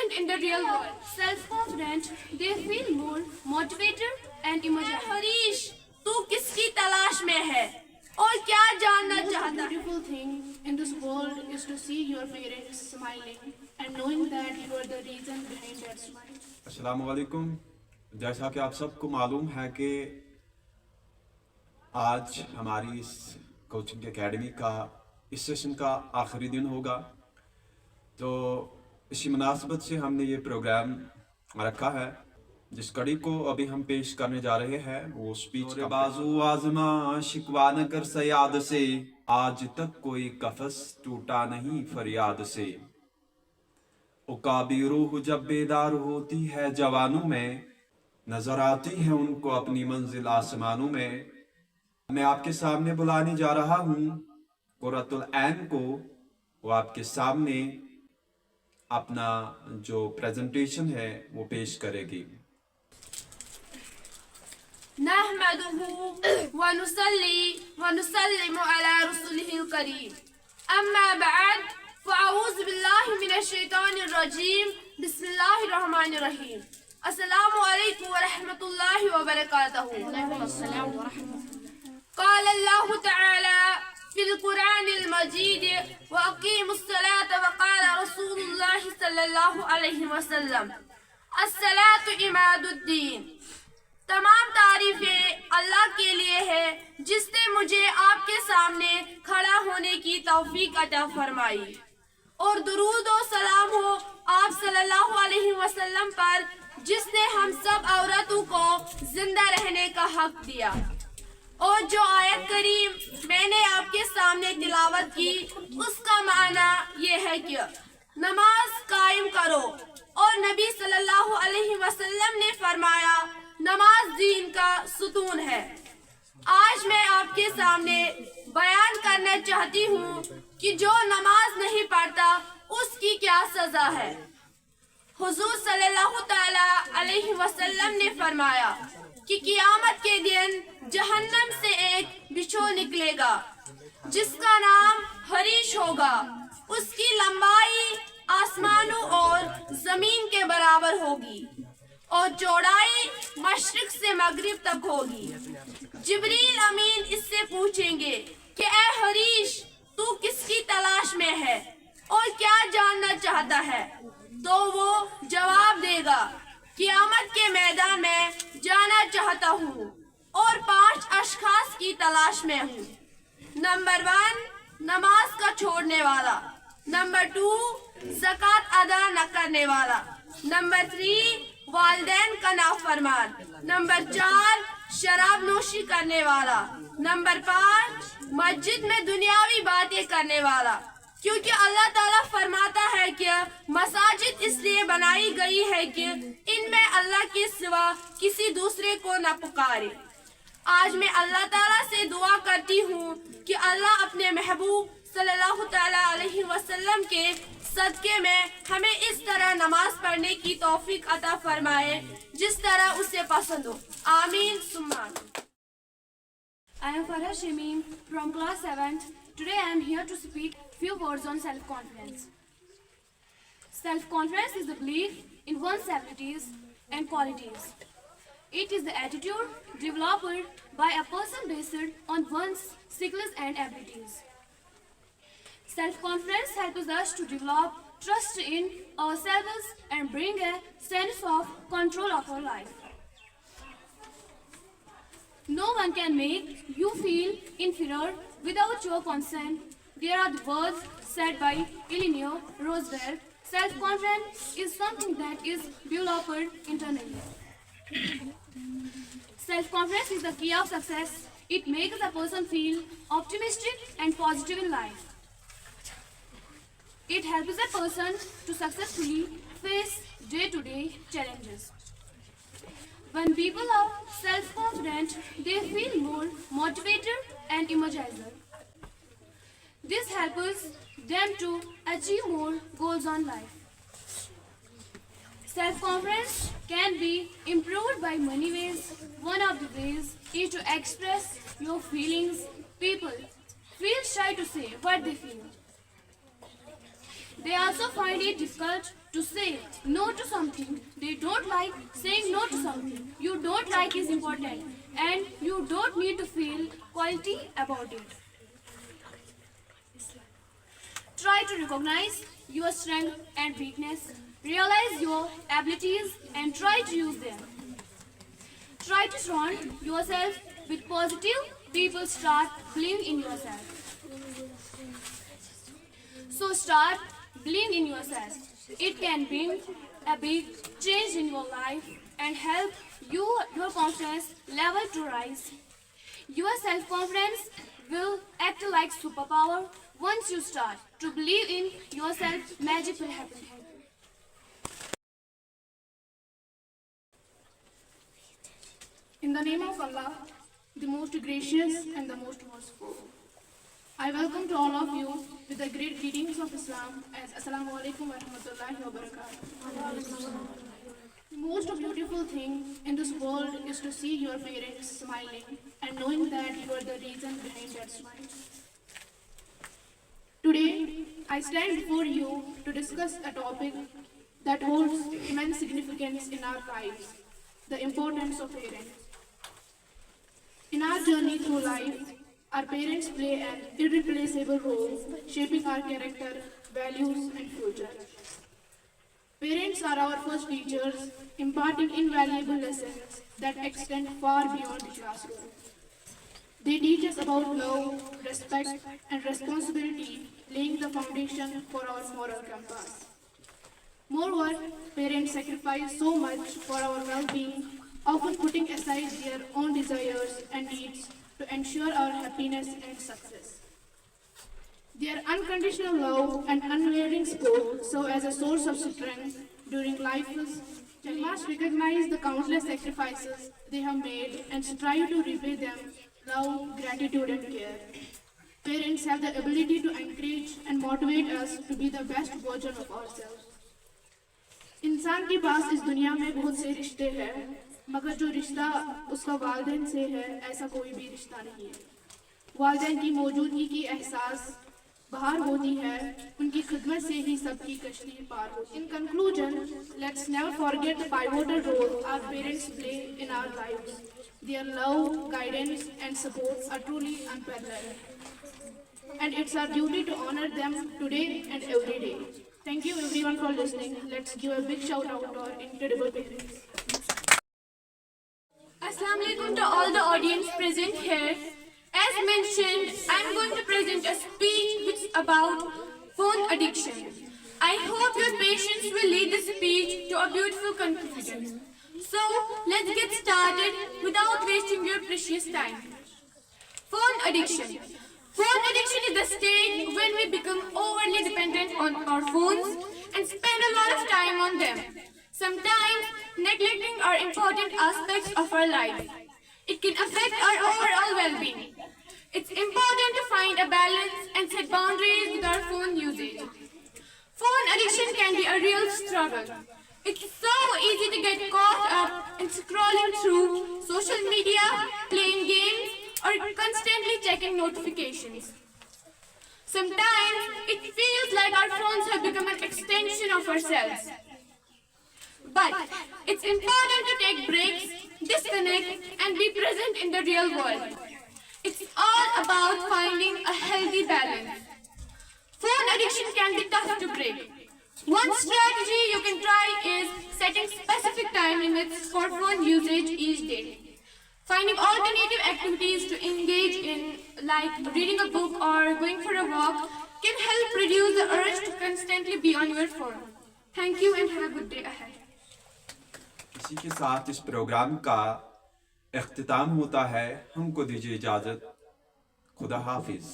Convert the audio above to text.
present in the real world. Self-confident, they feel more motivated and emotional. Harish, तू किसकी तलाश में है और क्या जानना चाहता है? Beautiful thing in this world is to see your parents smiling and knowing that you are the reason behind that smile. अस्सलाम वालेकुम। जैसा कि आप सबको मालूम है कि आज हमारी इस कोचिंग एकेडमी का इस सेशन का आखिरी दिन होगा, तो इसी मुनासबत से हमने ये प्रोग्राम रखा है। जिस कड़ी को अभी हम पेश करने जा रहे हैं वो स्पीच का बाजू आजमा शिकवा न कर सयाद से, आज तक कोई कफस टूटा नहीं फरियाद से। उकाबी रूह जब बेदार होती है जवानों में, नजर आती है उनको अपनी मंजिल आसमानों में। मैं आपके सामने बुलाने जा रहा हूँ कुर्रतुल ऐन को, वो आपके सामने अपना जो प्रेजेंटेशन है वो पेश करेगी। नहमदुहु व नुसल्ली व नुसल्लिमु अला रसूलिहिल करीम, अम्मा बअद, फ़अऊज़ु बिल्लाहि मिनश शैतानिर रजीम, बिस्मिल्लाहिर रहमानिर रहीम। अस्सलामु अलैकुम व रहमतुल्लाहि व बरकातहू। क़ाल अल्लाहु तआला फिल कुरानिल मजीद व अक़ीमुस सलात व क़ाल रसूलुल्लाहि सल्लल्लाहु अलैहि वसल्लम अस्सलातु इमादुद्दीन। तमाम तारीफें अल्लाह के लिए है जिसने मुझे आपके सामने खड़ा होने की तौफीक अता फरमाई, और दुरूद और सलाम हो आप सल्लल्लाहु अलैहि वसल्लम पर जिसने हम सब औरतों को जिंदा रहने का हक दिया। और जो आयत करीम मैंने आपके सामने तिलावत की उसका माना ये है कि नमाज कायम करो, और नबी सल्लल्लाहु अलैहि वसल्लम ने फरमाया नमाज दीन का सुतून है। आज मैं आपके सामने बयान करना चाहती हूँ कि जो नमाज नहीं पढ़ता उसकी क्या सजा है। हुजूर सल्लल्लाहु तआला अलैहि वसल्लम ने फरमाया कि क़यामत के दिन जहन्नम से एक बिच्छू निकलेगा जिसका नाम हरीश होगा। उसकी लंबाई आसमानों और जमीन के बराबर होगी और चौड़ाई मशरिक से मगरिब तक होगी। जिब्रील अमीन इससे पूछेंगे कि ए हरीश, तू किसकी तलाश में है और क्या जानना चाहता है? तो वो जवाब देगा क़यामत के मैदान में जाना चाहता हूँ और 5 अशखास की तलाश में हूँ। नंबर 1, नमाज का छोड़ने वाला। नंबर 2, ज़कात अदा न करने वाला। नंबर 3, वालिदैन का नाफरमान। नंबर 4, शराब नोशी करने वाला। नंबर 5, मस्जिद में दुनियावी बातें करने वाला, क्योंकि अल्लाह ताला फरमाता है कि मसाजिद इसलिए बनाई गई है कि इनमें अल्लाह के सिवा किसी दूसरे को न पुकारे। आज मैं अल्लाह ताला से दुआ करती हूँ कि अल्लाह अपने महबूब सल्लल्लाहु ताला अलैहि वसल्लम के सदके में हमें इस तरह नमाज पढ़ने की तौफीक अता फरमाए जिस तरह उसे पसंद हो। आमीन सुम्मा आमीन। I am Farah Shamim from class 7th. Today I am here to speak few words on self-confidence. Self-confidence is the belief in one's abilities and qualities. It is the attitude developed by a person based on one's skills and abilities. Self-confidence helps us to develop trust in ourselves and bring a sense of control of our life. No one can make you feel inferior without your consent. There are the words said by Eleanor Roosevelt, self-confidence is something that is developed internally. Self-confidence is the key of success. It makes a person feel optimistic and positive in life. It helps a person to successfully face day-to-day challenges. When people are self-confident, they feel more motivated and energized. This helps them to achieve more goals on life. Self-confidence can be improved by many ways. One of the ways is to express your feelings. People feel shy to say what they feel. They also find it difficult to say no to something. They don't like saying no to something. You don't like is important, and you don't need to feel quality about it. Try to recognize your strength and weakness. Realize your abilities and try to use them. Try to surround yourself with positive people. Start believing in yourself. So start believing in yourself. It can bring a big change in your life and help your confidence level to rise. Your self-confidence will act like superpower. Once you start to believe in yourself, magic will happen. In the name of Allah, the most gracious and the most merciful, I welcome to all of you with the great greetings of Islam as Assalamu alaikum wa rahmatullahi wa barakatuh. The most beautiful thing in this world is to see your parents smiling and knowing that you are the reason behind that smile. Today, I stand before you to discuss a topic that holds immense significance in our lives, the importance of parents. In our journey through life, our parents play an irreplaceable role shaping our character, values, and future. Parents are our first teachers, imparting invaluable lessons that extend far beyond the classroom. They teach us about love, respect, and responsibility, laying the foundation for our moral compass. Moreover, parents sacrifice so much for our well-being, often putting aside their own desires and needs to ensure our happiness and success. Their unconditional love and unwavering support serve as a source of strength during life's. We must recognize the countless sacrifices they have made and strive to repay them love, gratitude, and care. Parents have the ability to encourage and motivate us to be the best version of ourselves. इंसान के पास इस दुनिया में बहुत से रिश्ते हैं, मगर जो रिश्ता उसका वालिदैन से है ऐसा कोई भी रिश्ता नहीं है। वालिदैन की मौजूदगी की एहसास बाहर होती है, उनकी खिदमत से ही सबकी कश्ती पार होती है। In conclusion, let's never forget the pivotal role our parents play in our lives. Their love, guidance, and support are truly unparalleled, and it's our duty to honor them today and every day. Thank you everyone for listening. Let's give a big shout out to our incredible parents. Assalamu alaikum to all the audience present here. As mentioned, I am going to present a speech which is about phone addiction. I hope your patience will lead the speech to a beautiful conclusion. So, let's get started without wasting your precious time. Phone addiction. Phone addiction is the state when we become overly dependent on our phones and spend a lot of time on them, sometimes neglecting our important aspects of our life. It can affect our overall well-being. It's important to find a balance and set boundaries with our phone usage. Phone addiction can be a real struggle. It's so easy to get caught up in scrolling through social media, playing games, or constantly checking notifications. Sometimes it feels like our phones have become an extension of ourselves. But it's important to take breaks, disconnect, and be present in the real world. It's all about finding a healthy balance. Phone addiction can be tough to break. One strategy you can try is setting specific time limits for phone usage each day. Finding alternative activities to engage in, like reading a book or going for a walk, can help reduce the urge to constantly be on your phone. Thank you and have a good day ahead. इसी के साथ इस programme का इख्तिताम होता है। हमको दीजिए इजाज़त। खुदा हाफिज़।